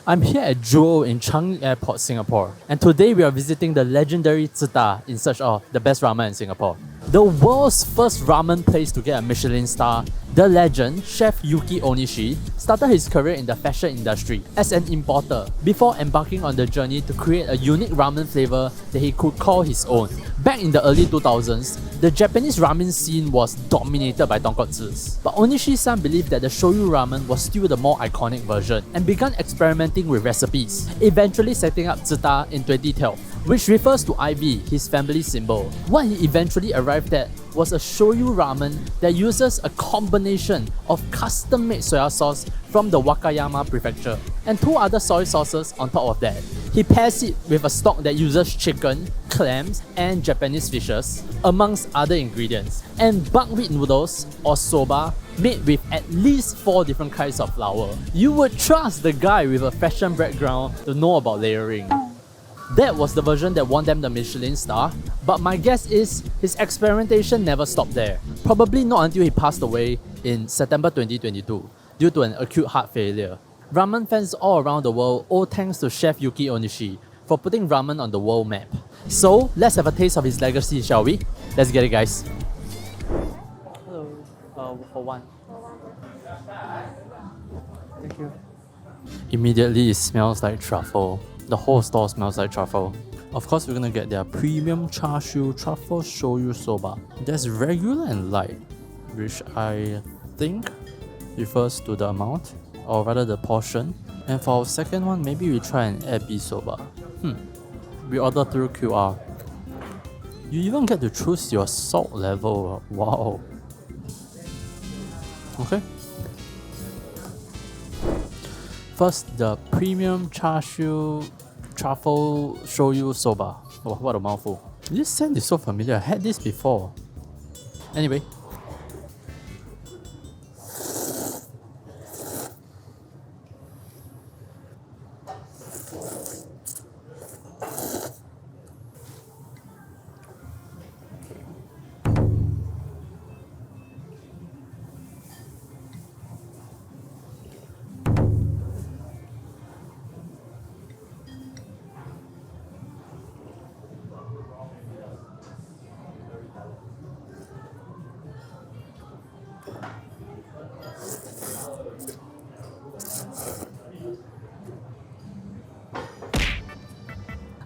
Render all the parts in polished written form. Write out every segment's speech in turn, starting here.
I'm here at Jewel in Changi Airport, Singapore, and today we are visiting the legendary Tsuta in search of the best ramen in Singapore. The world's first ramen place to get a Michelin star, the legend, Chef Yuki Onishi, started his career in the fashion industry as an importer before embarking on the journey to create a unique ramen flavor that he could call his own. Back in the early 2000s, the Japanese ramen scene was dominated by tonkotsus, but Onishi's-san believed that the Shoyu ramen was still the more iconic version and began experimenting with recipes, eventually setting up Tsuta in 2012, which refers to Ivy, his family symbol. What he eventually arrived at was a Shoyu ramen that uses a combination of custom-made soya sauce from the Wakayama prefecture and 2 other soy sauces on top of that. He pairs it with a stock that uses chicken, clams, and Japanese fishes, amongst other ingredients, and buckwheat noodles or soba made with at least 4 different kinds of flour. You would trust the guy with a fashion background to know about layering. That was the version that won them the Michelin star, but my guess is his experimentation never stopped there. Probably not until he passed away in September 2022 due to an acute heart failure. Ramen fans all around the world owe thanks to Chef Yuki Onishi for putting ramen on the world map. So let's have a taste of his legacy, shall we? Let's get it, guys. Hello, for one. Thank you. Immediately it smells like truffle. The whole store smells like truffle. Of course, we're gonna get their premium char siu truffle shoyu soba. There's regular and light, which I think refers to the amount, or rather the portion. And for our second one, maybe we try an ebi soba. We order through QR. You even get to choose your salt level. Wow. Okay. First, the premium char siu truffle shoyu soba. Oh, what a mouthful. This scent is so familiar. I had this before. Anyway.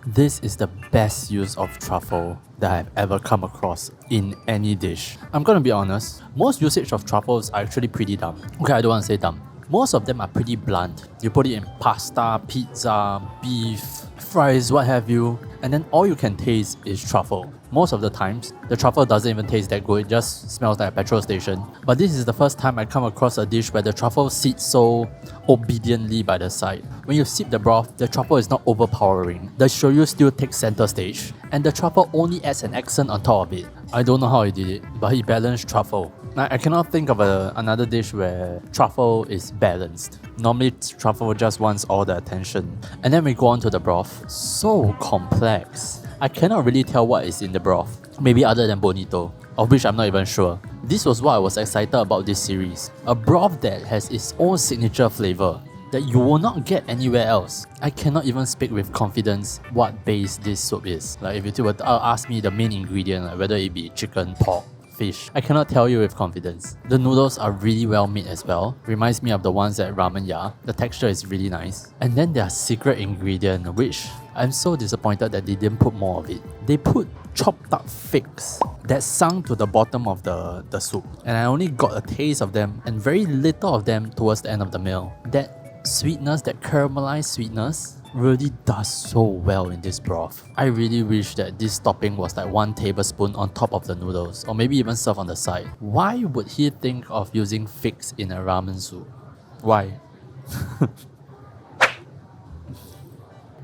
This is the best use of truffle that I've ever come across in any dish. I'm gonna be honest, most usage of truffles are actually pretty dumb. Okay, I don't want to say dumb. Most of them are pretty blunt. You put it in pasta, pizza, beef, fries, what have you, and then all you can taste is truffle. Most of the times, the truffle doesn't even taste that good, it just smells like a petrol station. But this is the first time I come across a dish where the truffle sits so obediently by the side. When you sip the broth, the truffle is not overpowering. The shoyu still takes center stage, and the truffle only adds an accent on top of it. I don't know how he did it, but he balanced truffle. I cannot think of another dish where truffle is balanced. Normally, truffle just wants all the attention. And then we go on to the broth. So complex. I cannot really tell what is in the broth. Maybe other than bonito, of which I'm not even sure. This was what I was excited about this series. A broth that has its own signature flavor that you will not get anywhere else. I cannot even speak with confidence what base this soup is. Like if you were to ask me the main ingredient, like whether it be chicken, pork, fish, I cannot tell you with confidence. The noodles are really well made as well. Reminds me of the ones at Ramen Ya. The texture is really nice. And then their secret ingredient, which I'm so disappointed that they didn't put more of it. They put chopped up figs that sunk to the bottom of the soup. And I only got a taste of them and very little of them towards the end of the meal. That sweetness, that caramelized sweetness, really does so well in this broth. I really wish that this topping was like 1 tablespoon on top of the noodles, or maybe even served on the side. Why would he think of using figs in a ramen soup? Why?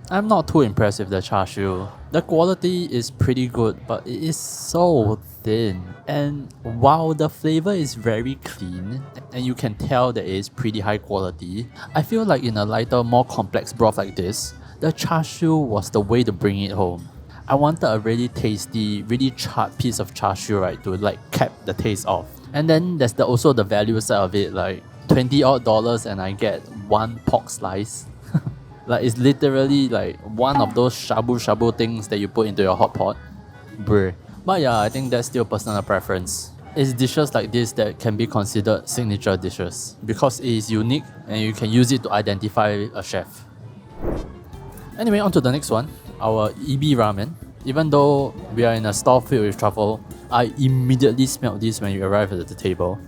I'm not too impressed with the char siu. The quality is pretty good, but it is so thin. And while the flavor is very clean, and you can tell that it is pretty high quality, I feel like in a lighter, more complex broth like this, the char siu was the way to bring it home. I wanted a really tasty, really charred piece of char siu, right, to like cap the taste off. And then there's also the value side of it, like $20 odd and I get 1 pork slice. Like it's literally like one of those shabu shabu things that you put into your hot pot. Bruh. But yeah, I think that's still personal preference. It's dishes like this that can be considered signature dishes because it is unique and you can use it to identify a chef. Anyway, on to the next one, our EB ramen. Even though we are in a stall filled with truffle, I immediately smelled this when you arrived at the table.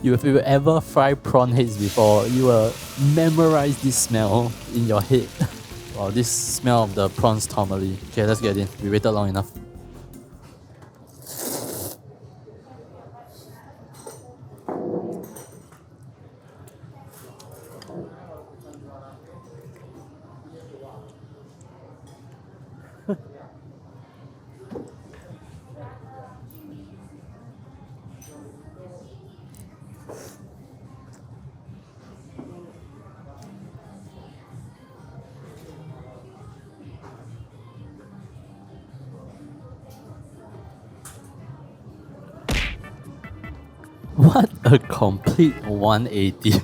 If you ever fried prawn heads before, you will memorize this smell in your head. Wow, this smell of the prawns tomally. Okay, let's get in. We waited long enough. What a complete 180.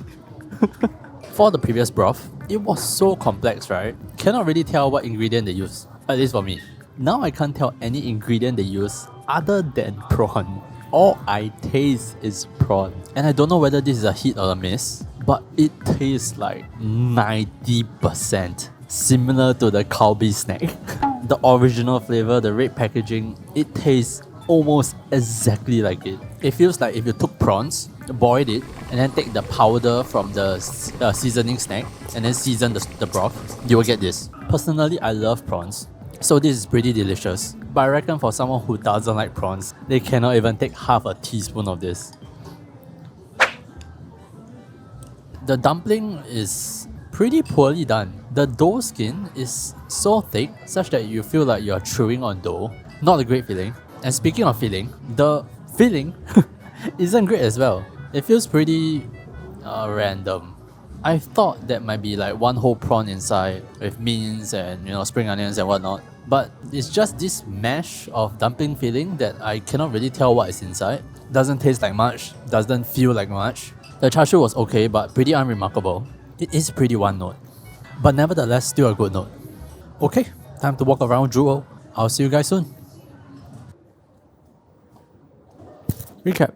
For the previous broth, it was so complex, right? Cannot really tell what ingredient they use, at least for me. Now I can't tell any ingredient they use other than prawn. All I taste is prawn. And I don't know whether this is a hit or a miss, but it tastes like 90% similar to the Kalbi snack. The original flavor, the red packaging, it tastes almost exactly like it. It feels like if you took prawns, boiled it, and then take the powder from the seasoning snack and then season the broth, you will get this. Personally, I love prawns, so this is pretty delicious. But I reckon for someone who doesn't like prawns, they cannot even take half a teaspoon of this. The dumpling is pretty poorly done. The dough skin is so thick such that you feel like you're chewing on dough. Not a great feeling. And speaking of filling, the filling isn't great as well. It feels pretty random. I thought that might be like one whole prawn inside with mince and spring onions and whatnot. But it's just this mash of dumpling filling that I cannot really tell what is inside. Doesn't taste like much, doesn't feel like much. The char siu was okay but pretty unremarkable. It is pretty one note. But nevertheless still a good note. Okay, time to walk around Jewel. I'll see you guys soon. Recap.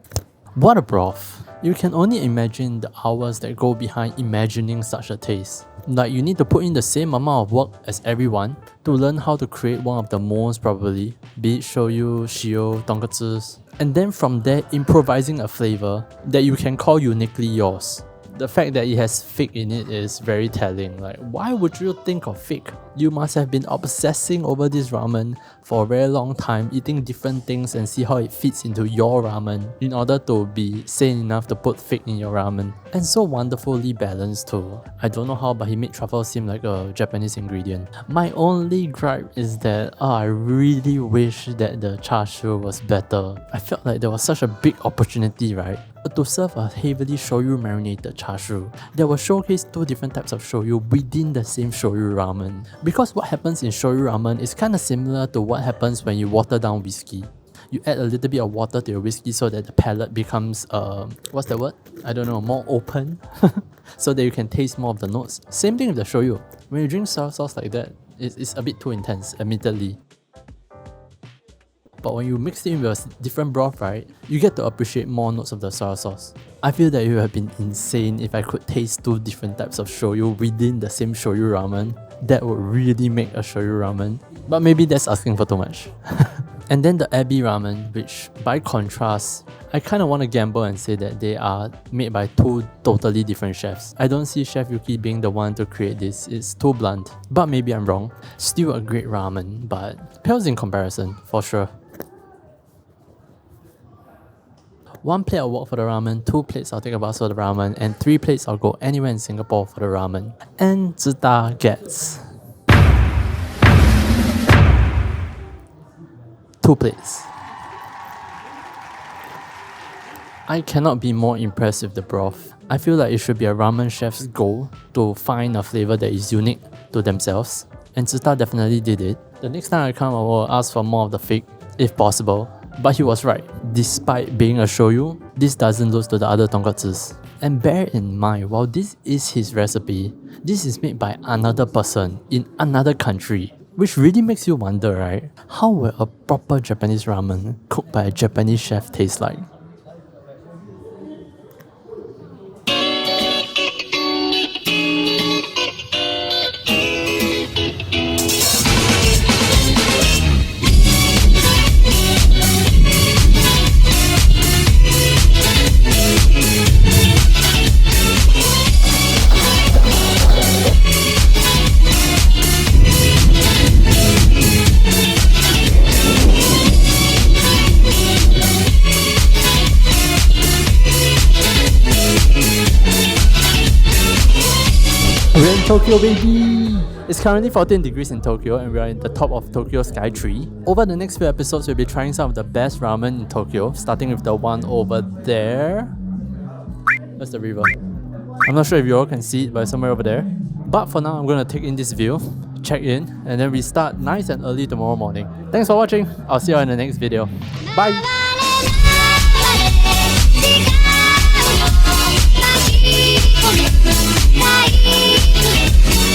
What a broth. You can only imagine the hours that go behind imagining such a taste. Like you need to put in the same amount of work as everyone to learn how to create one of the most probably, be it shoyu, shio, tonkatsu, and then from there improvising a flavor that you can call uniquely yours. The fact that it has fig in it is very telling. Like, why would you think of fig? You must have been obsessing over this ramen for a very long time, eating different things and see how it fits into your ramen in order to be sane enough to put fig in your ramen. And so wonderfully balanced too. I don't know how, but he made truffle seem like a Japanese ingredient. My only gripe is that I really wish that the char siu was better. I felt like there was such a big opportunity, right? To serve a heavily shoyu marinated char siu that will showcase two different types of shoyu within the same shoyu ramen. Because what happens in shoyu ramen is kind of similar to what happens when you water down whiskey. You add a little bit of water to your whiskey so that the palate becomes, what's the word? I don't know, more open. So that you can taste more of the notes. Same thing with the shoyu. When you drink soy sauce like that, it's a bit too intense, admittedly. But when you mix it in with a different broth, right, you get to appreciate more notes of the soy sauce. I feel that it would have been insane if I could taste two different types of shoyu within the same shoyu ramen. That would really make a shoyu ramen. But maybe that's asking for too much. And then the Abbey ramen, which by contrast, I kind of want to gamble and say that they are made by two totally different chefs. I don't see Chef Yuki being the one to create this, it's too blunt. But maybe I'm wrong. Still a great ramen, but pales in comparison, for sure. 1 plate I'll walk for the ramen, 2 plates I'll take a bus for the ramen, and 3 plates I'll go anywhere in Singapore for the ramen. And Tsuta gets 2 plates. I cannot be more impressed with the broth. I feel like it should be a ramen chef's goal to find a flavor that is unique to themselves, and Tsuta definitely did it. The next time I come, I will ask for more of the fig, if possible. But he was right. Despite being a shoyu, this doesn't lose to the other tonkatsus. And bear in mind, while this is his recipe, this is made by another person in another country. Which really makes you wonder, right? How will a proper Japanese ramen cooked by a Japanese chef taste like? We're in Tokyo, baby! It's currently 14 degrees in Tokyo and we are in the top of Tokyo Sky Tree. Over the next few episodes, we'll be trying some of the best ramen in Tokyo, starting with the one over there. That's the river. I'm not sure if you all can see it, but it's somewhere over there. But for now, I'm going to take in this view, check in, and then we start nice and early tomorrow morning. Thanks for watching. I'll see you in the next video. Bye!